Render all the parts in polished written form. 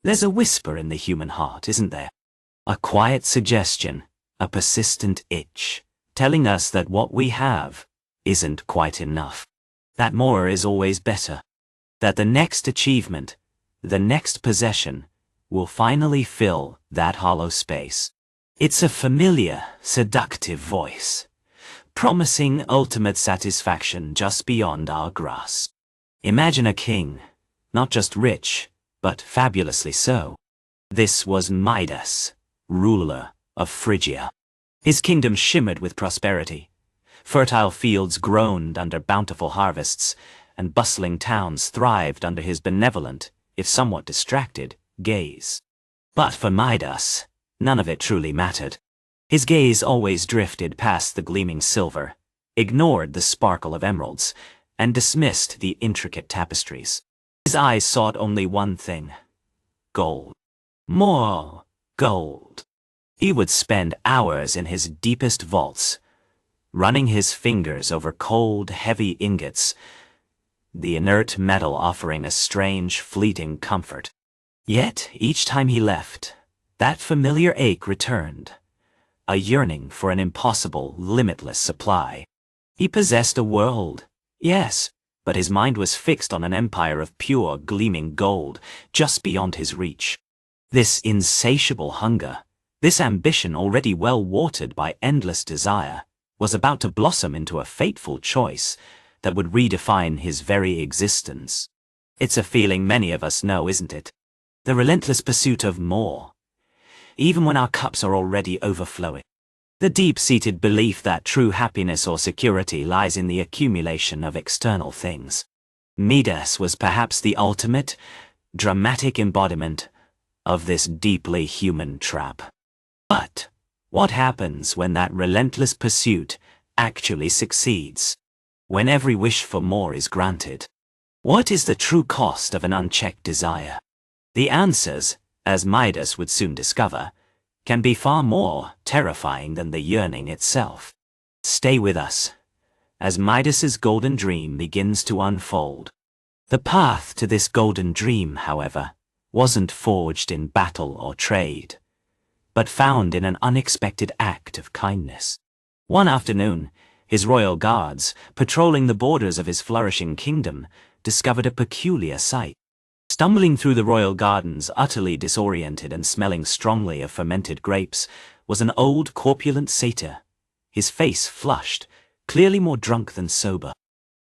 There's a whisper in the human heart, isn't there? A quiet suggestion, a persistent itch, telling us that what we have isn't quite enough. That more is always better. That the next achievement, the next possession, will finally fill that hollow space. It's a familiar, seductive voice, promising ultimate satisfaction just beyond our grasp. Imagine a king, not just rich, but fabulously so. This was Midas, ruler of Phrygia. His kingdom shimmered with prosperity. Fertile fields groaned under bountiful harvests, and bustling towns thrived under his benevolent, if somewhat distracted, gaze. But for Midas, none of it truly mattered. His gaze always drifted past the gleaming silver, ignored the sparkle of emeralds, and dismissed the intricate tapestries. His eyes sought only one thing: gold. More gold. He would spend hours in his deepest vaults, running his fingers over cold, heavy ingots, the inert metal offering a strange, fleeting comfort. Yet, each time he left, that familiar ache returned, a yearning for an impossible, limitless supply. He possessed a world, yes, but his mind was fixed on an empire of pure, gleaming gold just beyond his reach. This insatiable hunger, this ambition already well watered by endless desire, was about to blossom into a fateful choice that would redefine his very existence. It's a feeling many of us know, isn't it? The relentless pursuit of more, even when our cups are already overflowing. The deep-seated belief that true happiness or security lies in the accumulation of external things. Midas was perhaps the ultimate, dramatic embodiment of this deeply human trap. But what happens when that relentless pursuit actually succeeds? When every wish for more is granted? What is the true cost of an unchecked desire? The answers, as Midas would soon discover, can be far more terrifying than the yearning itself. Stay with us, as Midas's golden dream begins to unfold. The path to this golden dream, however, wasn't forged in battle or trade, but found in an unexpected act of kindness. One afternoon, his royal guards, patrolling the borders of his flourishing kingdom, discovered a peculiar sight. Stumbling through the royal gardens, utterly disoriented and smelling strongly of fermented grapes, was an old corpulent satyr, his face flushed, clearly more drunk than sober.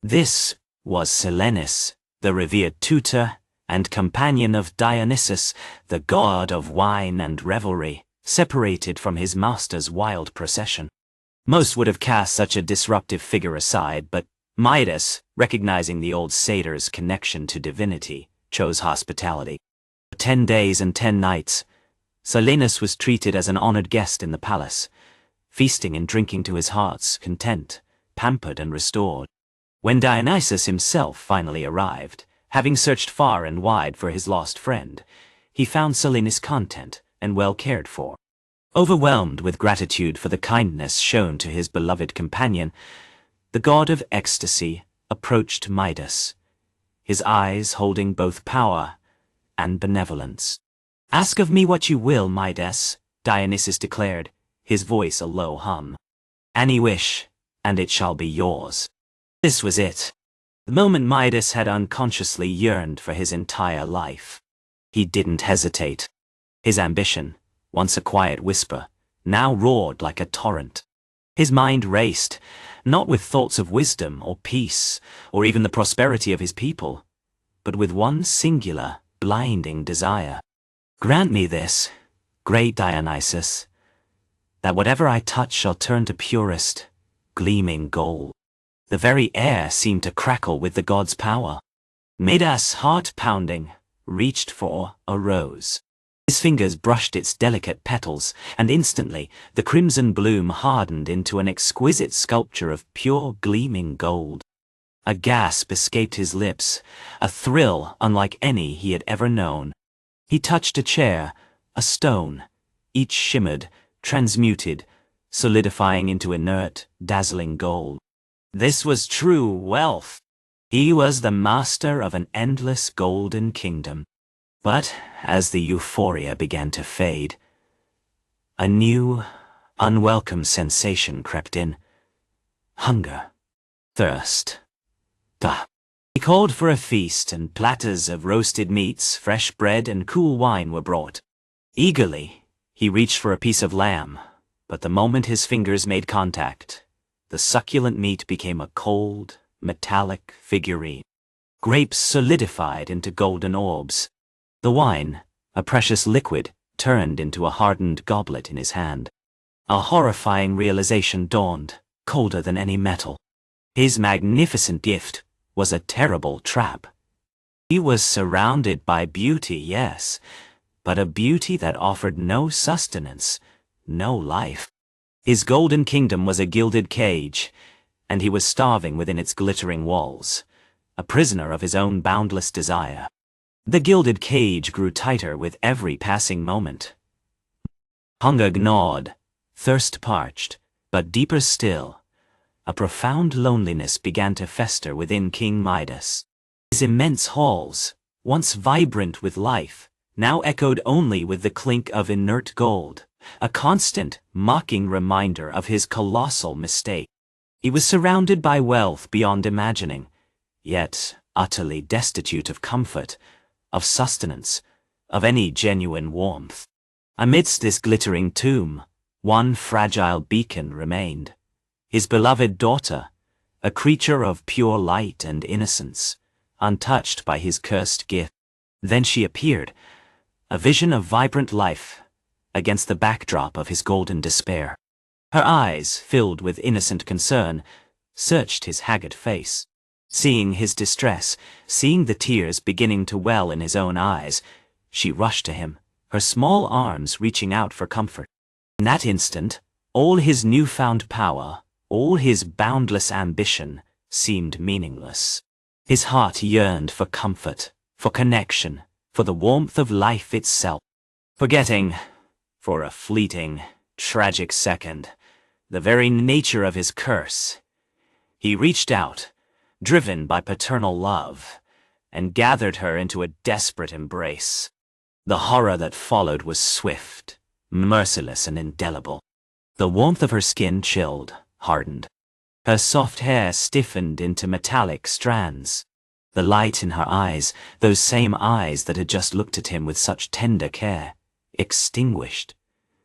This was Silenus, the revered tutor and companion of Dionysus, the god of wine and revelry, separated from his master's wild procession. Most would have cast such a disruptive figure aside, but Midas, recognizing the old satyr's connection to divinity, chose hospitality. For 10 days and 10 nights, Silenus was treated as an honored guest in the palace, feasting and drinking to his heart's content, pampered and restored. When Dionysus himself finally arrived, having searched far and wide for his lost friend, he found Silenus content and well cared for. Overwhelmed with gratitude for the kindness shown to his beloved companion, the god of ecstasy approached Midas, his eyes holding both power and benevolence. "Ask of me what you will, Midas," Dionysus declared, his voice a low hum. "Any wish, and it shall be yours." This was it. The moment Midas had unconsciously yearned for his entire life. He didn't hesitate. His ambition, once a quiet whisper, now roared like a torrent. His mind raced, not with thoughts of wisdom or peace, or even the prosperity of his people, but with one singular, blinding desire. "Grant me this, great Dionysus, that whatever I touch shall turn to purest, gleaming gold." The very air seemed to crackle with the god's power. Midas, heart pounding, reached for a rose. His fingers brushed its delicate petals, and instantly the crimson bloom hardened into an exquisite sculpture of pure gleaming gold. A gasp escaped his lips, a thrill unlike any he had ever known. He touched a chair, a stone, each shimmered, transmuted, solidifying into inert, dazzling gold. This was true wealth. He was the master of an endless golden kingdom. But as the euphoria began to fade, a new, unwelcome sensation crept in. Hunger. Thirst. He called for a feast, and platters of roasted meats, fresh bread, and cool wine were brought. Eagerly, he reached for a piece of lamb, but the moment his fingers made contact, the succulent meat became a cold, metallic figurine. Grapes solidified into golden orbs. The wine, a precious liquid, turned into a hardened goblet in his hand. A horrifying realization dawned, colder than any metal. His magnificent gift was a terrible trap. He was surrounded by beauty, yes, but a beauty that offered no sustenance, no life. His golden kingdom was a gilded cage, and he was starving within its glittering walls, a prisoner of his own boundless desire. The gilded cage grew tighter with every passing moment. Hunger gnawed, thirst parched, but deeper still, a profound loneliness began to fester within King Midas. His immense halls, once vibrant with life, now echoed only with the clink of inert gold, a constant, mocking reminder of his colossal mistake. He was surrounded by wealth beyond imagining, yet utterly destitute of comfort, of sustenance, of any genuine warmth. Amidst this glittering tomb, one fragile beacon remained. His beloved daughter, a creature of pure light and innocence, untouched by his cursed gift. Then she appeared, a vision of vibrant life, against the backdrop of his golden despair. Her eyes, filled with innocent concern, searched his haggard face. Seeing his distress, seeing the tears beginning to well in his own eyes, she rushed to him, her small arms reaching out for comfort. In that instant, all his newfound power, all his boundless ambition, seemed meaningless. His heart yearned for comfort, for connection, for the warmth of life itself. Forgetting, for a fleeting, tragic second, the very nature of his curse, he reached out, driven by paternal love, and gathered her into a desperate embrace. The horror that followed was swift, merciless, and indelible. The warmth of her skin chilled, hardened. Her soft hair stiffened into metallic strands. The light in her eyes, those same eyes that had just looked at him with such tender care, extinguished,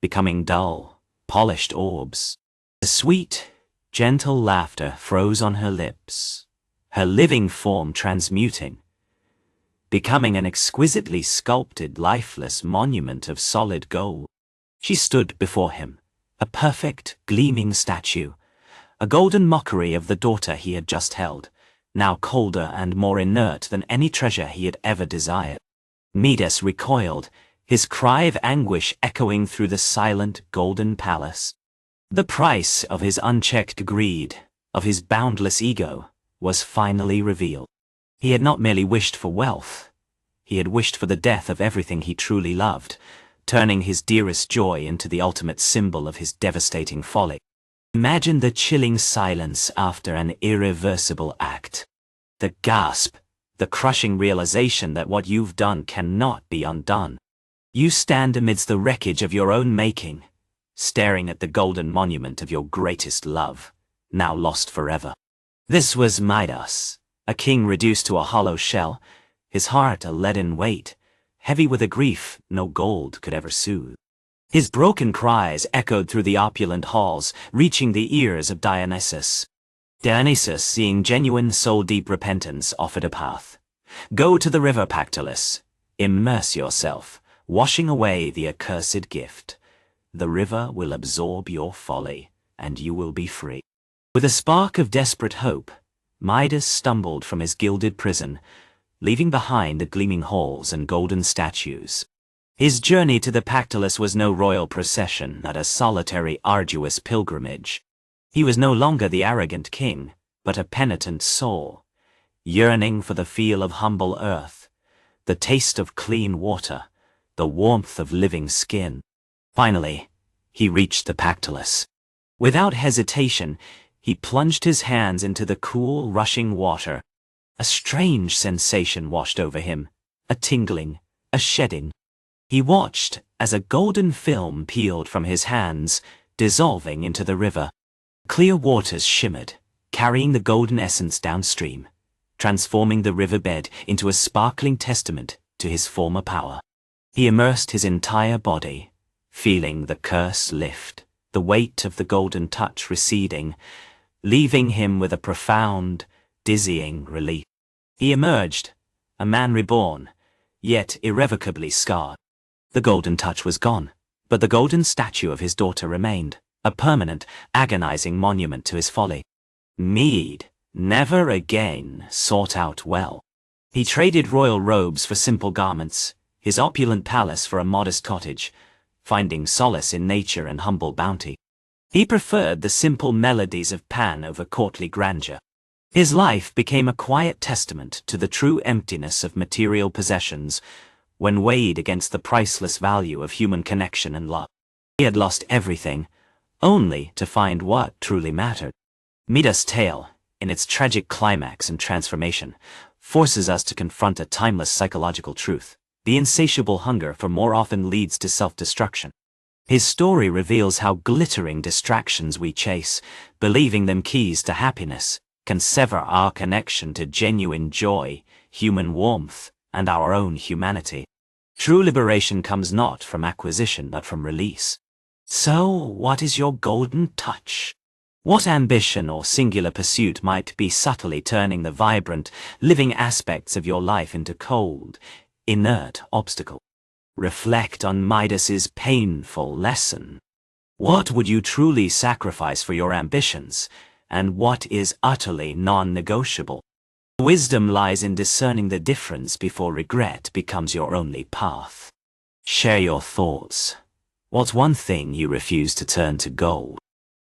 becoming dull, polished orbs. The sweet, gentle laughter froze on her lips, her living form transmuting, becoming an exquisitely sculpted, lifeless monument of solid gold. She stood before him, a perfect, gleaming statue, a golden mockery of the daughter he had just held, now colder and more inert than any treasure he had ever desired. Midas recoiled, his cry of anguish echoing through the silent golden palace. The price of his unchecked greed, of his boundless ego, was finally revealed. He had not merely wished for wealth, he had wished for the death of everything he truly loved, turning his dearest joy into the ultimate symbol of his devastating folly. Imagine the chilling silence after an irreversible act. The gasp, the crushing realization that what you've done cannot be undone. You stand amidst the wreckage of your own making, staring at the golden monument of your greatest love, now lost forever. This was Midas, a king reduced to a hollow shell, his heart a leaden weight, heavy with a grief no gold could ever soothe. His broken cries echoed through the opulent halls, reaching the ears of Dionysus. Dionysus, seeing genuine soul-deep repentance, offered a path. Go to the river Pactolus, immerse yourself, washing away the accursed gift. The river will absorb your folly, and you will be free. With a spark of desperate hope, Midas stumbled from his gilded prison, leaving behind the gleaming halls and golden statues. His journey to the Pactolus was no royal procession, not a solitary, arduous pilgrimage. He was no longer the arrogant king, but a penitent soul, yearning for the feel of humble earth, the taste of clean water, the warmth of living skin. Finally, he reached the Pactolus. Without hesitation, he plunged his hands into the cool, rushing water. A strange sensation washed over him, a tingling, a shedding. He watched as a golden film peeled from his hands, dissolving into the river. Clear waters shimmered, carrying the golden essence downstream, transforming the riverbed into a sparkling testament to his former power. He immersed his entire body, feeling the curse lift, the weight of the golden touch receding, leaving him with a profound, dizzying relief. He emerged, a man reborn, yet irrevocably scarred. The golden touch was gone, but the golden statue of his daughter remained, a permanent, agonizing monument to his folly. Mead never again sought out well. He traded royal robes for simple garments, his opulent palace for a modest cottage, finding solace in nature and humble bounty. He preferred the simple melodies of Pan over courtly grandeur. His life became a quiet testament to the true emptiness of material possessions when weighed against the priceless value of human connection and love. He had lost everything, only to find what truly mattered. Midas' tale, in its tragic climax and transformation, forces us to confront a timeless psychological truth. The insatiable hunger for more often leads to self-destruction. His story reveals how glittering distractions we chase, believing them keys to happiness, can sever our connection to genuine joy, human warmth, and our own humanity. True liberation comes not from acquisition but from release. So, what is your golden touch? What ambition or singular pursuit might be subtly turning the vibrant, living aspects of your life into cold, inert obstacle? Reflect on Midas's painful lesson. What would you truly sacrifice for your ambitions, and what is utterly non-negotiable? Wisdom lies in discerning the difference before regret becomes your only path. Share your thoughts. What's one thing you refuse to turn to gold?